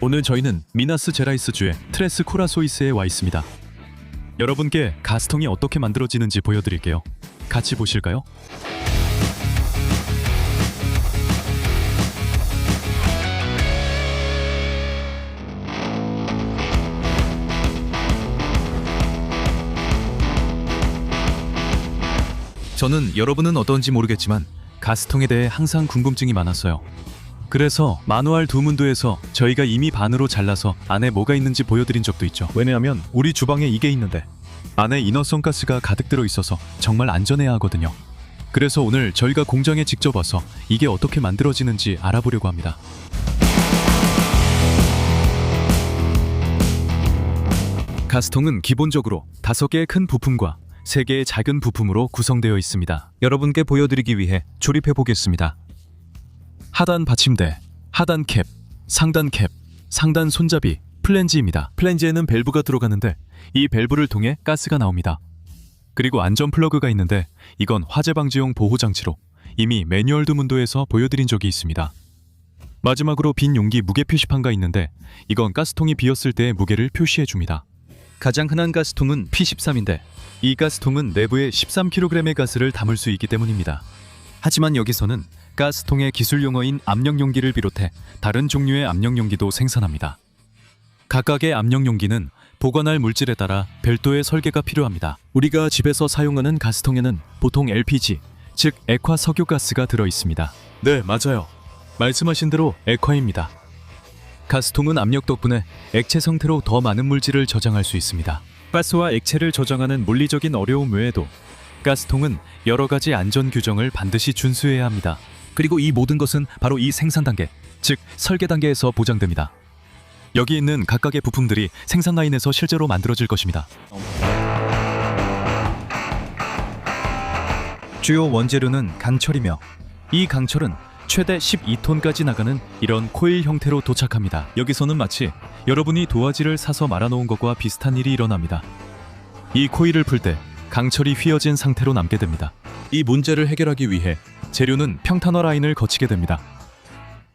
오늘 저희는 미나스 제라이스주의 트레스 코라소이스에 와 있습니다. 여러분께 가스통이 어떻게 만들어지는지 보여드릴게요. 같이 보실까요? 저는 여러분은 어떤지 모르겠지만 가스통에 대해 항상 궁금증이 많았어요. 그래서 마누얼 두 문도에서 저희가 이미 반으로 잘라서 안에 뭐가 있는지 보여드린 적도 있죠. 왜냐하면 우리 주방에 이게 있는데 안에 이너선 가스가 가득 들어있어서 정말 안전해야 하거든요. 그래서 오늘 저희가 공장에 직접 와서 이게 어떻게 만들어지는지 알아보려고 합니다. 가스통은 기본적으로 5개의 큰 부품과 3개의 작은 부품으로 구성되어 있습니다. 여러분께 보여드리기 위해 조립해 보겠습니다. 하단 받침대, 하단 캡, 상단 캡, 상단 손잡이, 플랜지입니다. 플랜지에는 밸브가 들어가는데 이 밸브를 통해 가스가 나옵니다. 그리고 안전 플러그가 있는데 이건 화재 방지용 보호 장치로 이미 매뉴얼 두문도에서 보여드린 적이 있습니다. 마지막으로 빈 용기 무게 표시판가 있는데 이건 가스통이 비었을 때의 무게를 표시해 줍니다. 가장 흔한 가스통은 P13인데 이 가스통은 내부에 13kg의 가스를 담을 수 있기 때문입니다. 하지만 여기서는 가스통의 기술 용어인 압력용기를 비롯해 다른 종류의 압력용기도 생산합니다. 각각의 압력용기는 보관할 물질에 따라 별도의 설계가 필요합니다. 우리가 집에서 사용하는 가스통에는 보통 LPG, 즉 액화 석유가스가 들어있습니다. 네, 맞아요. 말씀하신 대로 액화입니다. 가스통은 압력 덕분에 액체 상태로 더 많은 물질을 저장할 수 있습니다. 가스와 액체를 저장하는 물리적인 어려움 외에도 가스통은 여러 가지 안전 규정을 반드시 준수해야 합니다. 그리고 이 모든 것은 바로 이 생산 단계, 즉 설계 단계에서 보장됩니다. 여기 있는 각각의 부품들이 생산 라인에서 실제로 만들어질 것입니다. 주요 원재료는 강철이며 이 강철은 최대 12톤까지 나가는 이런 코일 형태로 도착합니다. 여기서는 마치 여러분이 도화지를 사서 말아놓은 것과 비슷한 일이 일어납니다. 이 코일을 풀 때 강철이 휘어진 상태로 남게 됩니다. 이 문제를 해결하기 위해 재료는 평탄화 라인을 거치게 됩니다.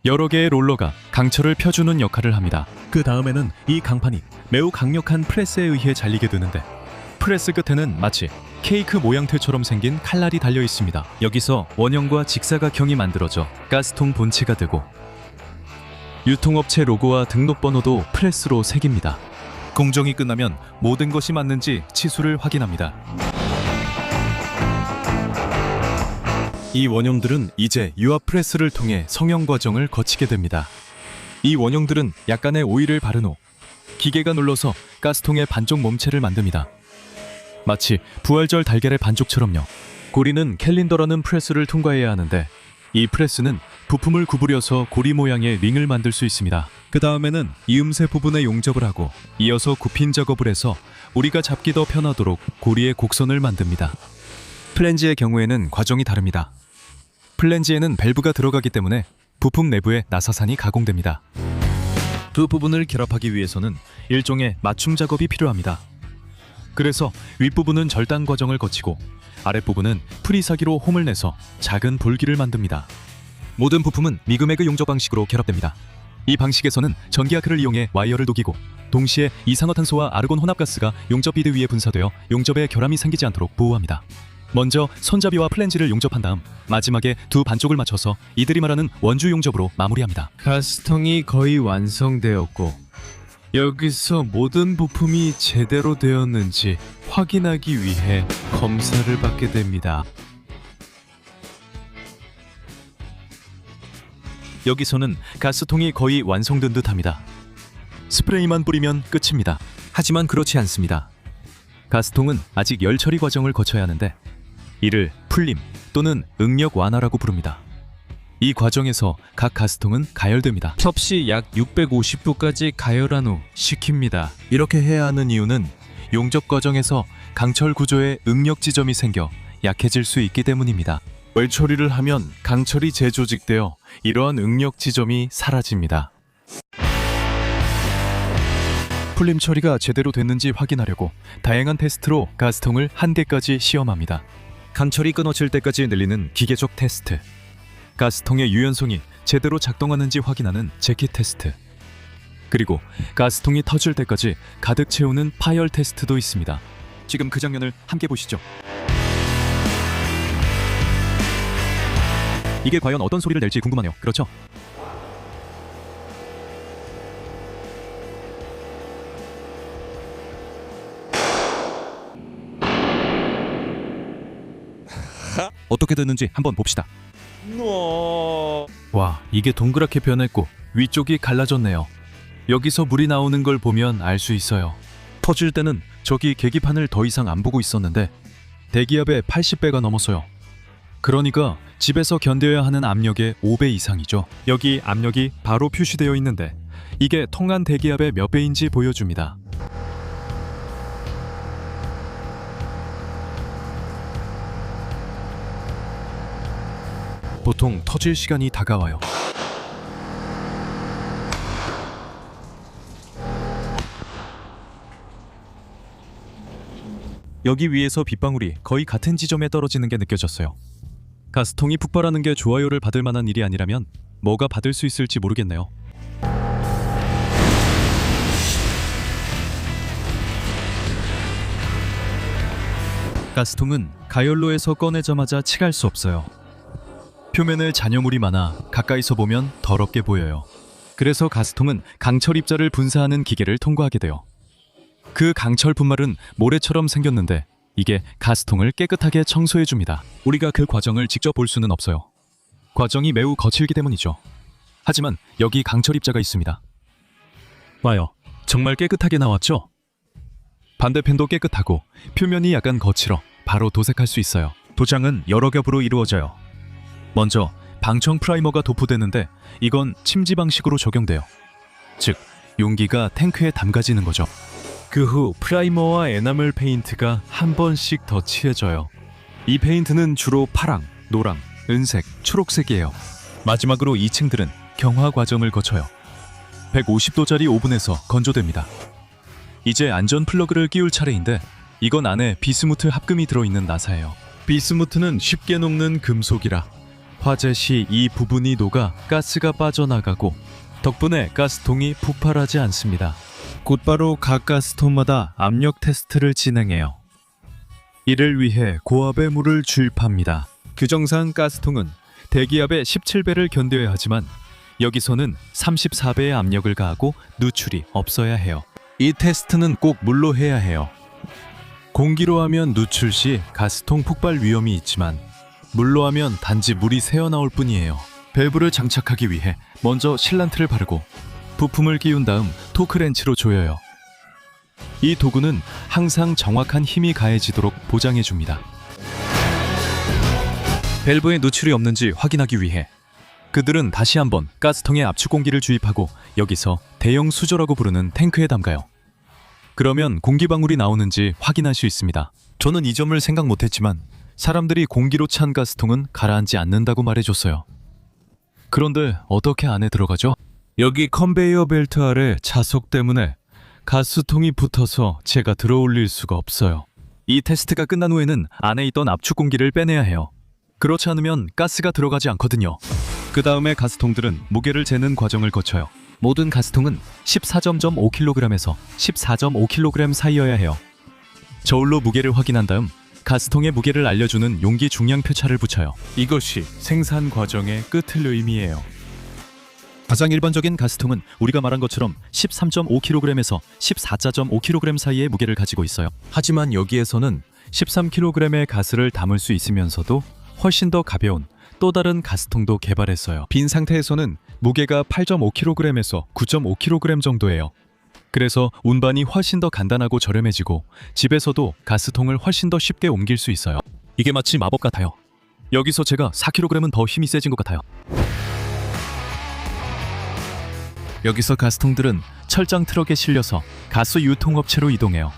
여러 개의 롤러가 강철을 펴주는 역할을 합니다. 그 다음에는 이 강판이 매우 강력한 프레스에 의해 잘리게 되는데 프레스 끝에는 마치 케이크 모양틀처럼 생긴 칼날이 달려 있습니다. 여기서 원형과 직사각형이 만들어져 가스통 본체가 되고 유통업체 로고와 등록번호도 프레스로 새깁니다. 공정이 끝나면 모든 것이 맞는지 치수를 확인합니다. 이 원형들은 이제 유압 프레스를 통해 성형 과정을 거치게 됩니다. 이 원형들은 약간의 오일을 바른 후 기계가 눌러서 가스통의 반쪽 몸체를 만듭니다. 마치 부활절 달걀의 반쪽처럼요. 고리는 캘린더라는 프레스를 통과해야 하는데 이 프레스는 부품을 구부려서 고리 모양의 링을 만들 수 있습니다. 그 다음에는 이음새 부분에 용접을 하고 이어서 굽힌 작업을 해서 우리가 잡기 더 편하도록 고리의 곡선을 만듭니다. 플랜지의 경우에는 과정이 다릅니다. 플랜지에는 밸브가 들어가기 때문에 부품 내부에 나사산이 가공됩니다. 두 부분을 결합하기 위해서는 일종의 맞춤 작업이 필요합니다. 그래서 윗부분은 절단 과정을 거치고 아랫부분은 프리사기로 홈을 내서 작은 볼기를 만듭니다. 모든 부품은 미그매그 용접 방식으로 결합됩니다. 이 방식에서는 전기아크를 이용해 와이어를 녹이고 동시에 이산화탄소와 아르곤 혼합가스가 용접 비드 위에 분사되어 용접에 결함이 생기지 않도록 보호합니다. 먼저 손잡이와 플랜지를 용접한 다음 마지막에 두 반쪽을 맞춰서 이들이 말하는 원주 용접으로 마무리합니다. 가스통이 거의 완성되었고 여기서 모든 부품이 제대로 되었는지 확인하기 위해 검사를 받게 됩니다. 여기서는 가스통이 거의 완성된 듯합니다. 스프레이만 뿌리면 끝입니다. 하지만 그렇지 않습니다. 가스통은 아직 열 처리 과정을 거쳐야 하는데 이를 풀림 또는 응력 완화라고 부릅니다. 이 과정에서 각 가스통은 가열됩니다. 섭씨 약 650도까지 가열한 후 식힙니다. 이렇게 해야 하는 이유는 용접 과정에서 강철 구조에 응력 지점이 생겨 약해질 수 있기 때문입니다. 열 처리를 하면 강철이 재조직되어 이러한 응력 지점이 사라집니다. 풀림 처리가 제대로 됐는지 확인하려고 다양한 테스트로 가스통을 한 개까지 시험합니다. 강철이 끊어질 때까지 늘리는 기계적 테스트, 가스통의 유연성이 제대로 작동하는지 확인하는 재킷 테스트, 그리고 가스통이 터질 때까지 가득 채우는 파열 테스트도 있습니다. 지금 그 장면을 함께 보시죠. 이게 과연 어떤 소리를 낼지 궁금하네요. 그렇죠? 어떻게 됐는지 한번 봅시다. 와, 이게 동그랗게 변했고 위쪽이 갈라졌네요. 여기서 물이 나오는 걸 보면 알 수 있어요. 터질 때는 저기 계기판을 더 이상 안 보고 있었는데 대기압의 80배가 넘었어요. 그러니까 집에서 견뎌야 하는 압력의 5배 이상이죠. 여기 압력이 바로 표시되어 있는데 이게 통한 대기압의 몇 배인지 보여줍니다. 보통 터질 시간이 다가와요. 여기 위에서 빗방울이 거의 같은 지점에 떨어지는 게 느껴졌어요. 가스통이 폭발하는 게 좋아요를 받을 만한 일이 아니라면 뭐가 받을 수 있을지 모르겠네요. 가스통은 가열로에서 꺼내자마자 칙할 수 없어요. 표면에 잔여물이 많아 가까이서 보면 더럽게 보여요. 그래서 가스통은 강철 입자를 분사하는 기계를 통과하게 돼요. 그 강철 분말은 모래처럼 생겼는데 이게 가스통을 깨끗하게 청소해줍니다. 우리가 그 과정을 직접 볼 수는 없어요. 과정이 매우 거칠기 때문이죠. 하지만 여기 강철 입자가 있습니다. 봐요. 정말 깨끗하게 나왔죠? 반대편도 깨끗하고 표면이 약간 거칠어 바로 도색할 수 있어요. 도장은 여러 겹으로 이루어져요. 먼저 방청 프라이머가 도포되는데 이건 침지 방식으로 적용돼요. 즉, 용기가 탱크에 담가지는 거죠. 그 후 프라이머와 에나멜 페인트가 한 번씩 더 칠해져요. 이 페인트는 주로 파랑, 노랑, 은색, 초록색이에요. 마지막으로 2층들은 경화 과정을 거쳐요. 150도짜리 오븐에서 건조됩니다. 이제 안전 플러그를 끼울 차례인데 이건 안에 비스무트 합금이 들어있는 나사예요. 비스무트는 쉽게 녹는 금속이라 화재 시 이 부분이 녹아 가스가 빠져나가고 덕분에 가스통이 폭발하지 않습니다. 곧바로 각 가스통마다 압력 테스트를 진행해요. 이를 위해 고압의 물을 주입합니다. 규정상 가스통은 대기압의 17배를 견뎌야 하지만 여기서는 34배의 압력을 가하고 누출이 없어야 해요. 이 테스트는 꼭 물로 해야 해요. 공기로 하면 누출 시 가스통 폭발 위험이 있지만 물로 하면 단지 물이 새어나올 뿐이에요. 밸브를 장착하기 위해 먼저 실란트를 바르고 부품을 끼운 다음 토크렌치로 조여요. 이 도구는 항상 정확한 힘이 가해지도록 보장해줍니다. 밸브에 누출이 없는지 확인하기 위해 그들은 다시 한번 가스통에 압축 공기를 주입하고 여기서 대형 수조라고 부르는 탱크에 담가요. 그러면 공기방울이 나오는지 확인할 수 있습니다. 저는 이 점을 생각 못했지만 사람들이 공기로 찬 가스통은 가라앉지 않는다고 말해줬어요. 그런데 어떻게 안에 들어가죠? 여기 컨베이어 벨트 아래 자석 때문에 가스통이 붙어서 제가 들어올릴 수가 없어요. 이 테스트가 끝난 후에는 안에 있던 압축 공기를 빼내야 해요. 그렇지 않으면 가스가 들어가지 않거든요. 그 다음에 가스통들은 무게를 재는 과정을 거쳐요. 모든 가스통은 14.5kg에서 14.5kg 사이여야 해요. 저울로 무게를 확인한 다음 가스통의 무게를 알려주는 용기 중량 표차를 붙여요. 이것이 생산 과정의 끝을 의미해요. 가장 일반적인 가스통은 우리가 말한 것처럼 13.5kg에서 14.5kg 사이의 무게를 가지고 있어요. 하지만 여기에서는 13kg의 가스를 담을 수 있으면서도 훨씬 더 가벼운 또 다른 가스통도 개발했어요. 빈 상태에서는 무게가 8.5kg에서 9.5kg 정도예요. 그래서 운반이 훨씬 더 간단하고 저렴해지고 집에서도 가스통을 훨씬 더 쉽게 옮길 수 있어요. 이게 마치 마법 같아요. 여기서 제가 4kg은 더 힘이 세진 것 같아요. 여기서 가스통들은 철장 트럭에 실려서 가스 유통업체로 이동해요.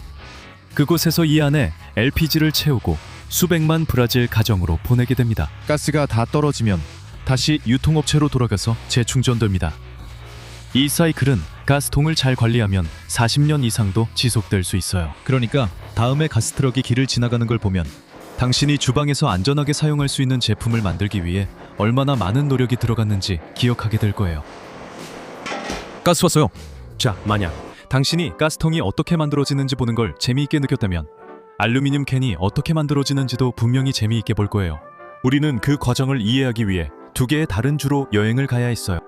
그곳에서 이 안에 LPG를 채우고 수백만 브라질 가정으로 보내게 됩니다. 가스가 다 떨어지면 다시 유통업체로 돌아가서 재충전됩니다. 이 사이클은 가스통을 잘 관리하면 40년 이상도 지속될 수 있어요. 그러니까 다음에 가스트럭이 길을 지나가는 걸 보면 당신이 주방에서 안전하게 사용할 수 있는 제품을 만들기 위해 얼마나 많은 노력이 들어갔는지 기억하게 될 거예요. 가스 왔어요. 자, 만약 당신이 가스통이 어떻게 만들어지는지 보는 걸 재미있게 느꼈다면 알루미늄 캔이 어떻게 만들어지는지도 분명히 재미있게 볼 거예요. 우리는 그 과정을 이해하기 위해 두 개의 다른 주로 여행을 가야 했어요.